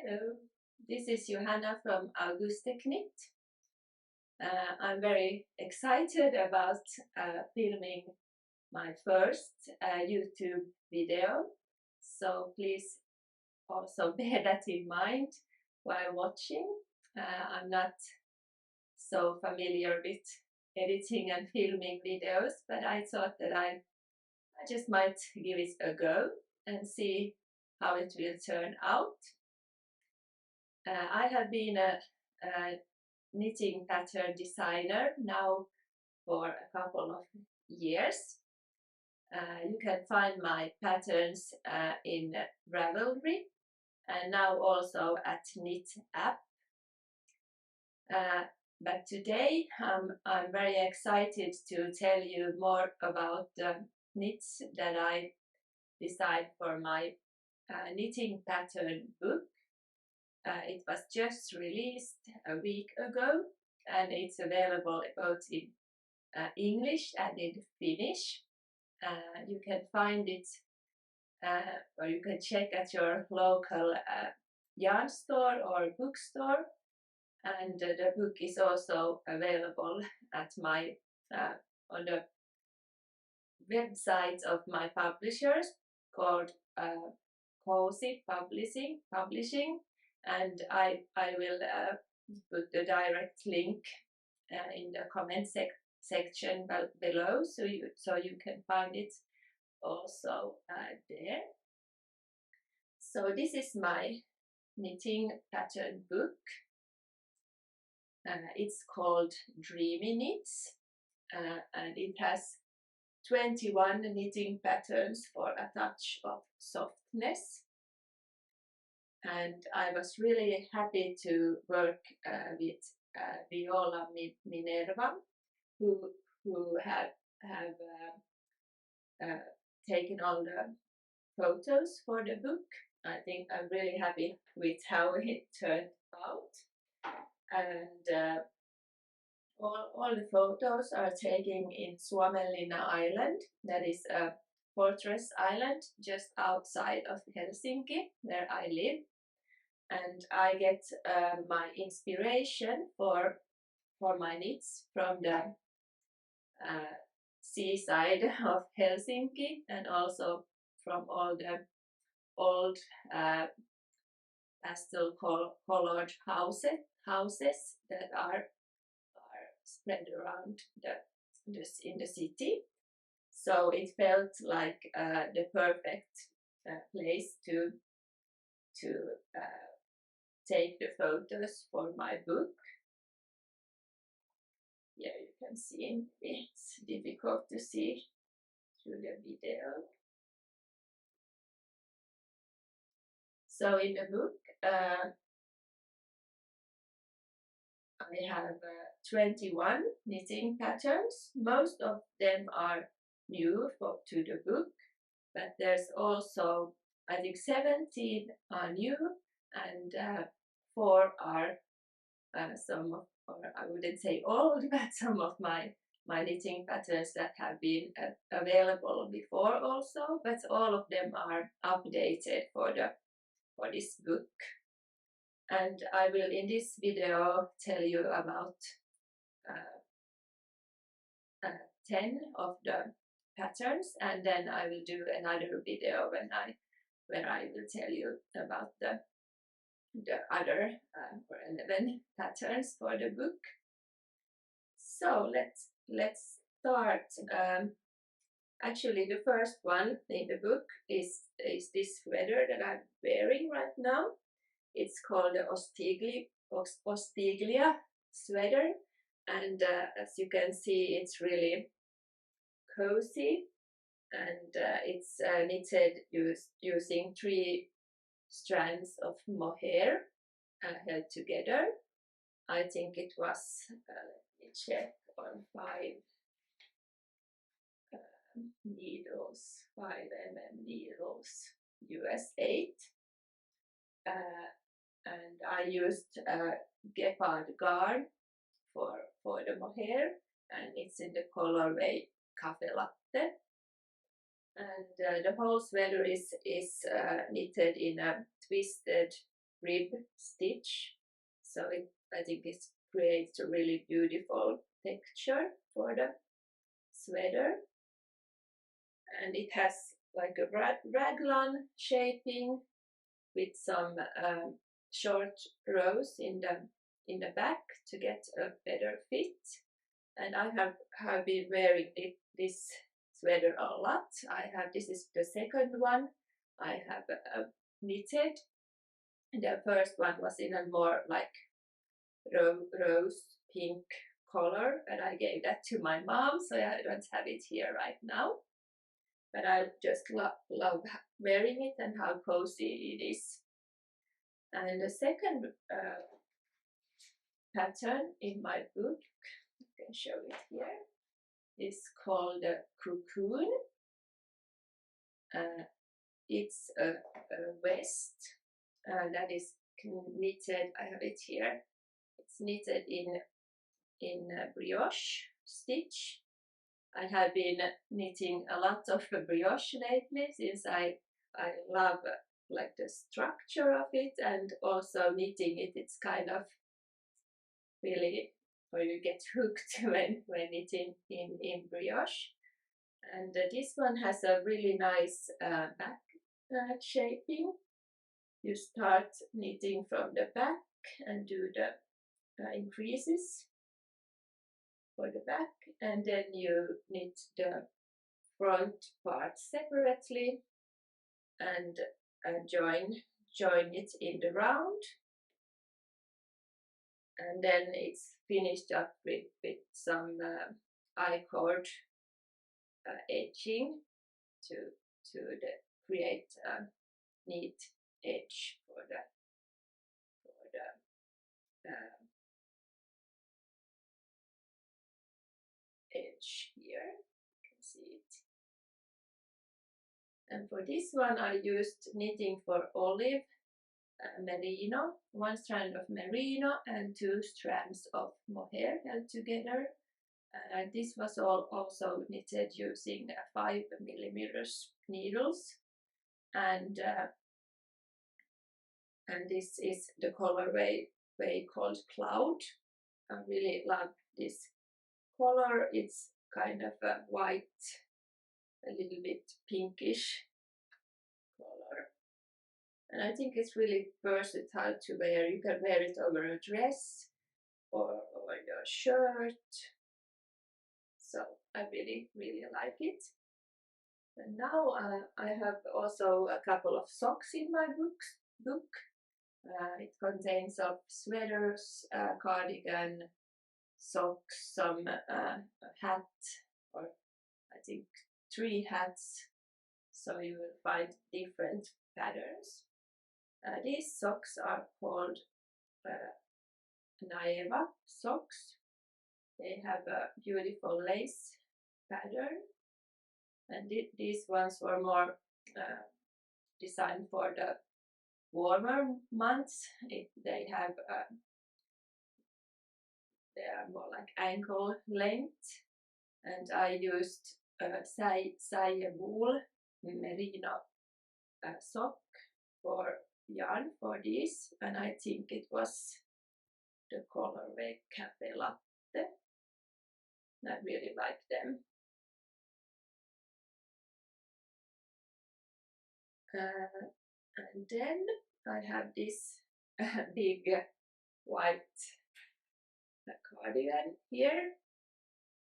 Hello, this is Johanna from Auguste Knit. I'm very excited about filming my first YouTube video, so please also bear that in mind while watching. I'm not so familiar with editing and filming videos, but I thought that I just might give it a go and see how it will turn out. I have been a knitting pattern designer now for a couple of years. You can find my patterns in Ravelry and now also at Knit app. But today I'm very excited to tell you more about the knits that I designed for my knitting pattern book. It was just released a week ago and it's available both in English and in Finnish. You can find it or you can check at your local yarn store or bookstore, and the book is also available at my on the website of my publishers called Cozy Publishing. And I will put the direct link in the comment section below, so you can find it also there. So this is my knitting pattern book. It's called Dreamy Knits, and it has 21 knitting patterns for a touch of softness. And I was really happy to work with Viola Minerva, who have taken all the photos for the book. I think I'm really happy with how it turned out. And all the photos are taken in Suomenlinna Island, that is a fortress island just outside of Helsinki, where I live. And I get my inspiration for my knits from the seaside of Helsinki, and also from all the old pastel colored houses that are spread around in the city. So it felt like the perfect place to take the photos for my book. Here you can see, it's difficult to see through the video. So in the book I have 21 knitting patterns. Most of them are new to the book, but there's also, I think, 17 are new, and 4 are some of, or I wouldn't say old, but some of my knitting patterns that have been available before also, but all of them are updated for this book. And I will in this video tell you about 10 of the patterns, and then I will do another video where I will tell you about the other 11 patterns for the book. So let's start. Actually, the first one in the book is this sweater that I'm wearing right now. It's called the Ostiglia sweater, and as you can see, it's really cozy, and it's knitted using 3 strands of mohair held together. I think it was, let me check, on 5 needles, 5 mm needles, US 8. And I used gepard yarn for the mohair, and it's in the colorway Cafe Latte. And the whole sweater is knitted in a twisted rib stitch, so I think it creates a really beautiful texture for the sweater. And it has like a raglan shaping with some short rows in the back to get a better fit. And I have been wearing this sweater a lot. This is the second one I have knitted. The first one was in a more like rose pink color, and I gave that to my mom, so I don't have it here right now. But I just love wearing it and how cozy it is. And the second pattern in my book, I can show it here, is called Cocoon. It's a vest that is knitted. I have it here. It's knitted in brioche stitch. I have been knitting a lot of brioche lately, since I love like the structure of it, and also knitting it. It's kind of really, or you get hooked when knitting in brioche. And this one has a really nice back shaping. You start knitting from the back and do the increases for the back, and then you knit the front part separately and join it in the round, and then it's finished up with some I-cord edging to create a neat edge for the edge here. You can see it. And for this one I used knitting for olive merino, 1 strand of merino and 2 strands of mohair held together. This was also knitted using 5mm needles, and this is the colorway called Cloud. I really love this color. It's kind of a white, a little bit pinkish color, and I think it's really versatile to wear. You can wear it over a dress or over your shirt, so I really like it. And now I have also a couple of socks in my book. It contains of sweaters, cardigan, socks, some hat, or I think 3 hats, so you will find different patterns. These socks are called Naeva socks. They have a beautiful lace pattern, and these ones were more designed for the warmer months. They are more like ankle length, and I used Saie wool merino sock for yarn for these, and I think it was the colorway Cafe Latte. I really like them. And then I have this big white cardigan here.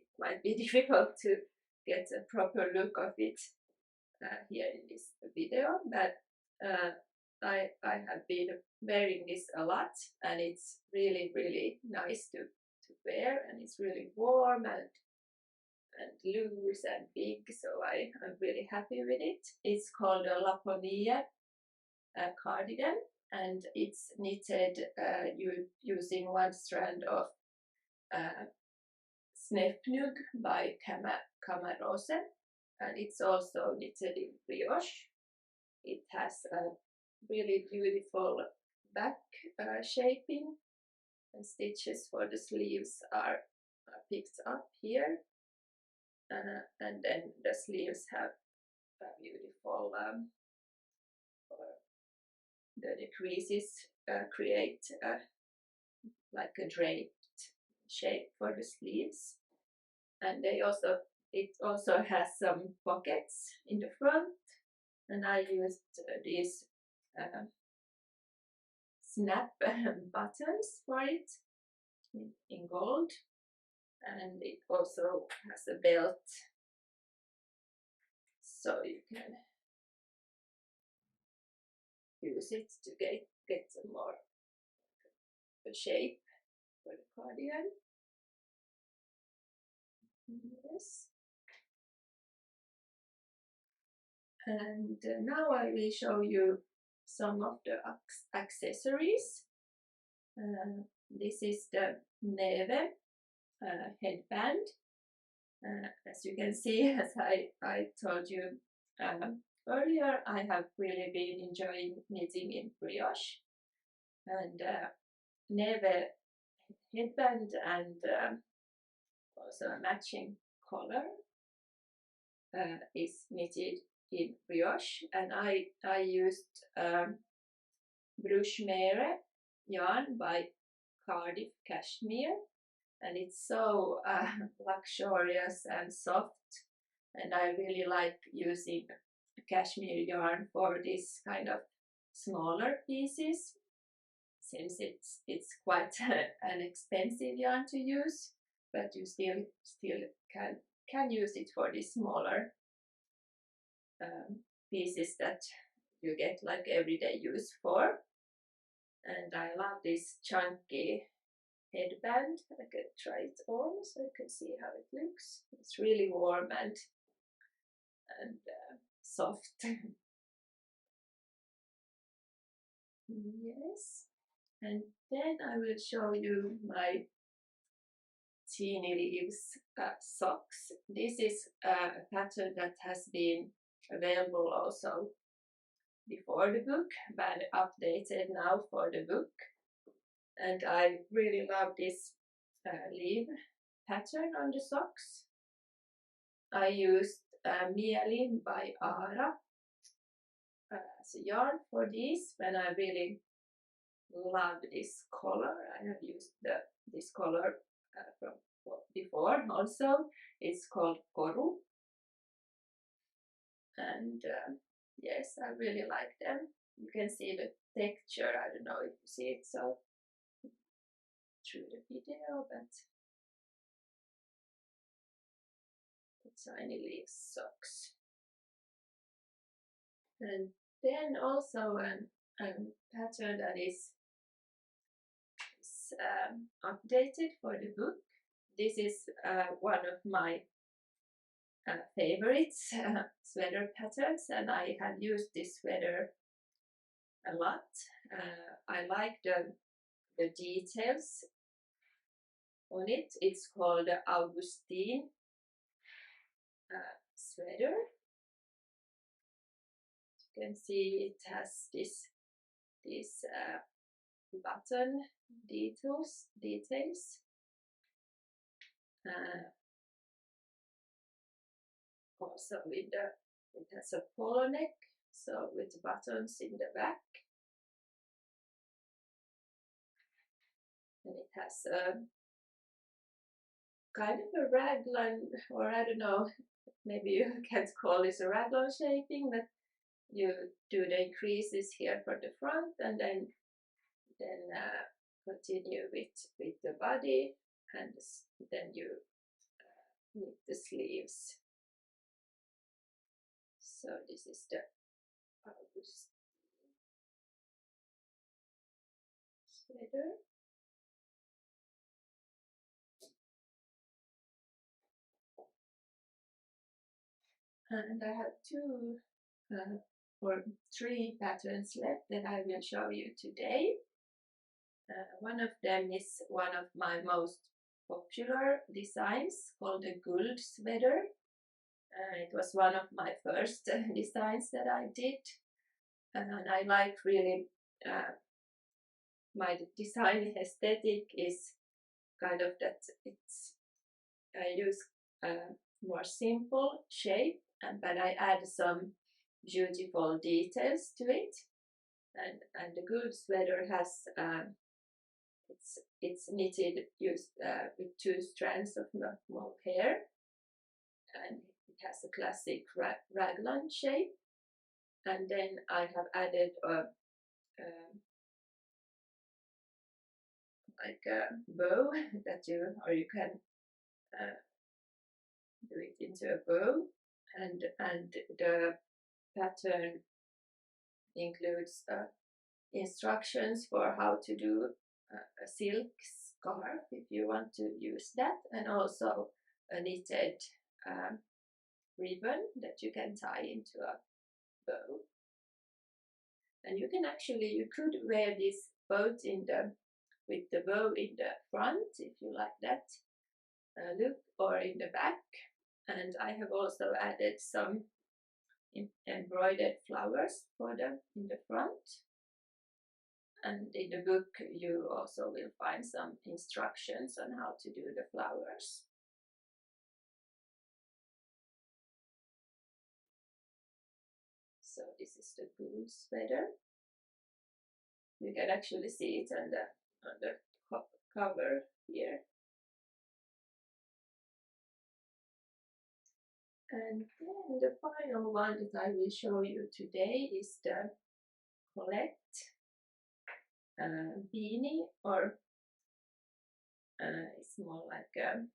It might be difficult to get a proper look of it here in this video, but I have been wearing this a lot, and it's really nice to wear, and it's really warm and loose and big, so I'm really happy with it. It's called a Laponie cardigan, and it's knitted using 1 strand of Snefnug by Kamarose, and it's also knitted in brioche. It has a really beautiful back shaping, and stitches for the sleeves are picked up here, and then the sleeves have a beautiful the decreases create like a draped shape for the sleeves, and it also has some pockets in the front, and I used these snap buttons for it in gold, and it also has a belt, so you can use it to get some more shape for the cardigan. Yes. And now I will show you some of the accessories. This is the Neve headband. As you can see, as I told you earlier, I have really been enjoying knitting in brioche, and Neve headband and also a matching collar is knitted in brioche, and I used Bruche Mere yarn by Cardiff Cashmere, and it's so luxurious and soft, and I really like using cashmere yarn for this kind of smaller pieces, since it's quite an expensive yarn to use, but you still can use it for these smaller pieces that you get like everyday use for. And I love this chunky headband. I can try it on so you can see how it looks. It's really warm and soft. Yes, and then I will show you my Teeny Leaves socks. This is a pattern that has been available also before the book, but updated now for the book. And I really love this leaf pattern on the socks. I used Mielin by Ara as a yarn for these, when I really love this color. I have used this color from before also. It's called Koru, and yes, I really like them. You can see the texture. I don't know if you see it so through the video, but the Tiny Leaves socks. And then also a pattern that is updated for the book. This is one of my favorite sweater patterns, and I have used this sweater a lot. I like the details on it. It's called the Auguste sweater. You can see it has this button details. Also it has a polo neck, so with buttons in the back, and it has a kind of a raglan, or I don't know, maybe you can't call this a raglan shaping, but you do the increases here for the front, and then continue with the body, and then you knit the sleeves. So this is the Auguste sweater. And I have two or three patterns left that I will show you today. One of them is one of my most popular designs, called the Guld sweater. It was one of my first designs that I did, and I like really my design aesthetic is kind of that I use more simple shape, but I add some beautiful details to it. and the Guld sweater has it's knitted used with 2 strands of mohair, and it has a classic raglan shape. And then I have added like a bow that you can do it into a bow, and the pattern includes instructions for how to do a silk scarf if you want to use that, and also a knitted ribbon that you can tie into a bow. And you could wear this both with the bow in the front if you like that look, or in the back. And I have also added some embroidered flowers for them in the front. And in the book you also will find some instructions on how to do the flowers. So this is the Guld sweater. You can actually see it on the cover here. And then the final one that I will show you today is the Colette beanie, or it's more like a,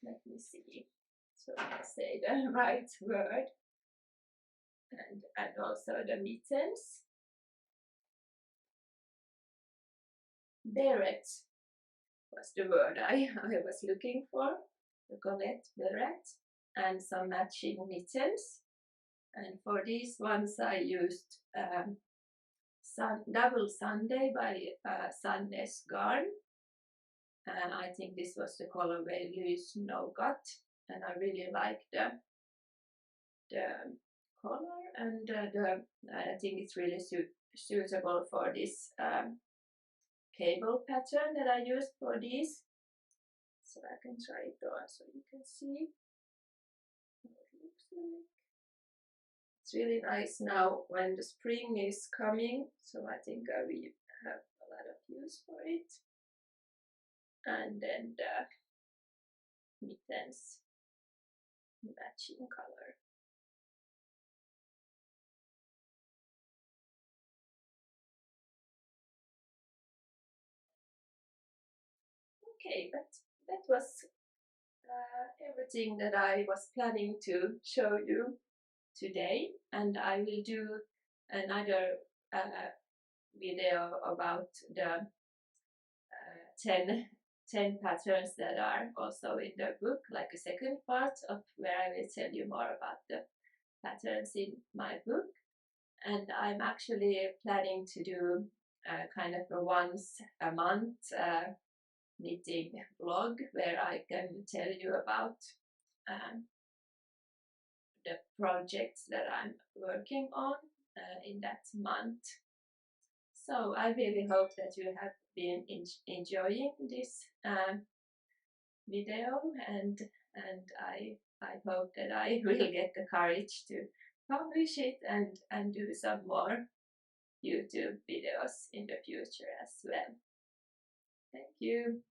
let me see, so I say the right word, and also the mittens. Beret was the word I was looking for, the Colette beret, and some matching mittens. And for these ones I used Double Sunday by Sandnes Garn. And I think this was the colorway Loose Nougat, and I really like the color, and I think it's really suitable for this cable pattern that I used for these. So I can try it on so you can see what it looks like. It's really nice now when the spring is coming, so I think I will have a lot of use for it. And then the mittens matching color. Okay, but that was everything that I was planning to show you today, and I will do another video about the 10 patterns that are also in the book, like a second part of where I will tell you more about the patterns in my book. And I'm actually planning to do kind of a once a month knitting blog where I can tell you about the projects that I'm working on in that month. So I really hope that you have been enjoying this video, and I hope that I will get the courage to publish it and do some more YouTube videos in the future as well. Thank you.